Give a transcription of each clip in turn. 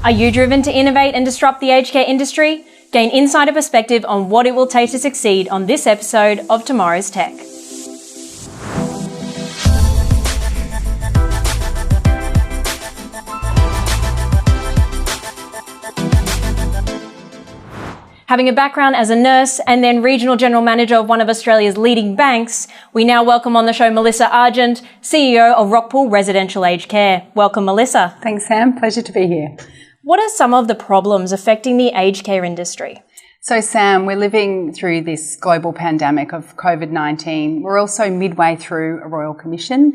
Are you driven to innovate and disrupt the aged care industry? Gain insider perspective on what it will take to succeed on this episode of Tomorrow's Tech. Having a background as a nurse and then Regional General Manager of one of Australia's leading banks, we now welcome on the show Melissa Argent, CEO of Rockpool Residential Aged Care. Welcome, Melissa. Thanks, Sam. Pleasure to be here. What are some of the problems affecting the aged care industry? So, Sam, we're living through this global pandemic of COVID-19. We're also midway through a Royal Commission.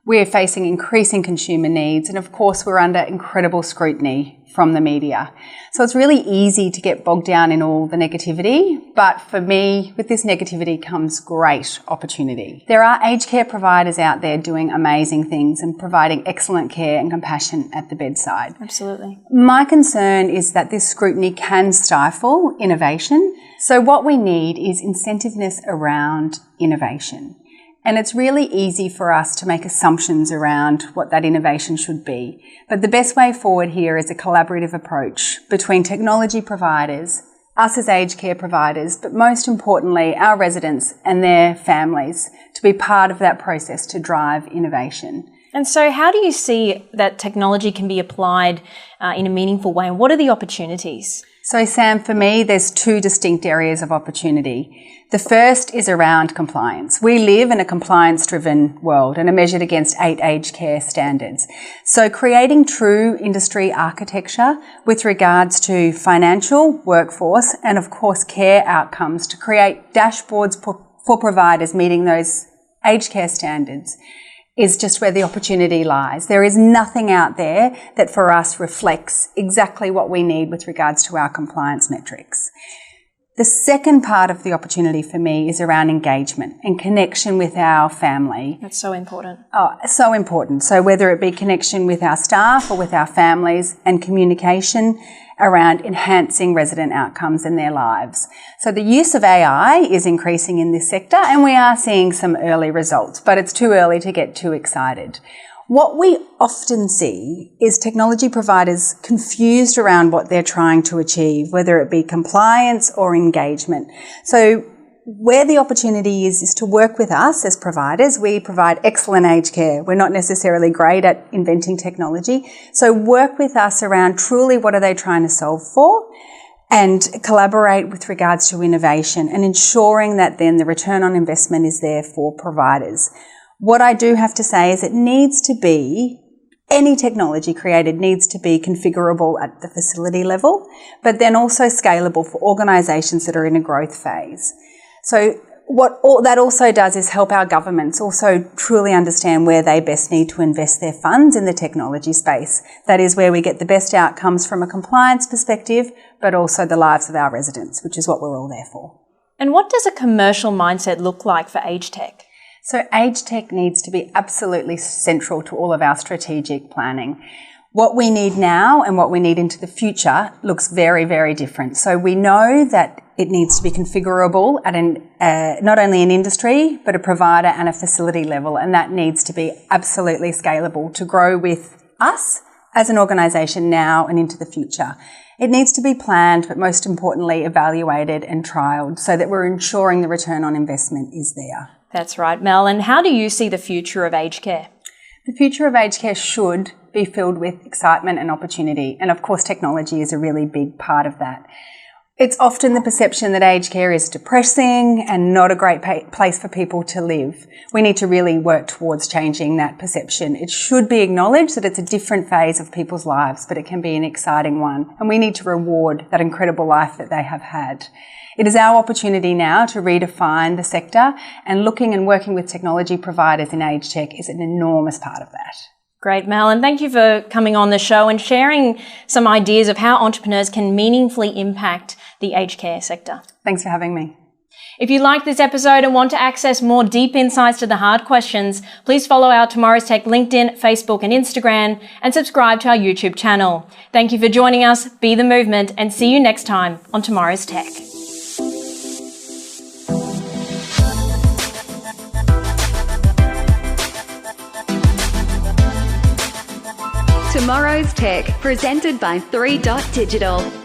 We're facing increasing consumer needs, and of course, we're under incredible scrutiny from the media. So it's really easy to get bogged down in all the negativity, but for me, with this negativity comes great opportunity. There are aged care providers out there doing amazing things and providing excellent care and compassion at the bedside. Absolutely. My concern is that this scrutiny can stifle innovation. So what we need is incentiveness around innovation. And it's really easy for us to make assumptions around what that innovation should be. But the best way forward here is a collaborative approach between technology providers, us as aged care providers, but most importantly, our residents and their families to be part of that process to drive innovation. And so how do you see that technology can be applied in a meaningful way? And what are the opportunities? So, Sam, for me, there's two distinct areas of opportunity. The first is around compliance. We live in a compliance-driven world and are measured against 8 aged care standards. So creating true industry architecture with regards to financial, workforce, and of course care outcomes to create dashboards for providers meeting those aged care standards is just where the opportunity lies. There is nothing out there that for us reflects exactly what we need with regards to our compliance metrics. The second part of the opportunity for me is around engagement and connection with our family. That's so important. Oh, so important. So whether it be connection with our staff or with our families and communication around enhancing resident outcomes in their lives. So the use of AI is increasing in this sector and we are seeing some early results, but it's too early to get too excited. What we often see is technology providers confused around what they're trying to achieve, whether it be compliance or engagement. So where the opportunity is to work with us as providers. We provide excellent aged care. We're not necessarily great at inventing technology. So work with us around truly what are they trying to solve for and collaborate with regards to innovation and ensuring that then the return on investment is there for providers. What I do have to say is any technology created needs to be configurable at the facility level, but then also scalable for organisations that are in a growth phase. So what that also does is help our governments also truly understand where they best need to invest their funds in the technology space. That is where we get the best outcomes from a compliance perspective, but also the lives of our residents, which is what we're all there for. And what does a commercial mindset look like for aged tech? So aged tech needs to be absolutely central to all of our strategic planning. What we need now and what we need into the future looks very, very different. So we know that it needs to be configurable at not only an industry, but a provider and a facility level. And that needs to be absolutely scalable to grow with us as an organisation now and into the future. It needs to be planned, but most importantly, evaluated and trialled so that we're ensuring the return on investment is there. That's right, Mel. And how do you see the future of aged care? The future of aged care should be filled with excitement and opportunity. And of course, technology is a really big part of that. It's often the perception that aged care is depressing and not a great place for people to live. We need to really work towards changing that perception. It should be acknowledged that it's a different phase of people's lives, but it can be an exciting one. And we need to reward that incredible life that they have had. It is our opportunity now to redefine the sector, and looking and working with technology providers in aged tech is an enormous part of that. Great, Mel, and thank you for coming on the show and sharing some ideas of how entrepreneurs can meaningfully impact the aged care sector. Thanks for having me. If you liked this episode and want to access more deep insights to the hard questions, please follow our Tomorrow's Tech LinkedIn, Facebook and Instagram and subscribe to our YouTube channel. Thank you for joining us, be the movement, and see you next time on Tomorrow's Tech. Tomorrow's Tech, presented by 3 Dot Digital.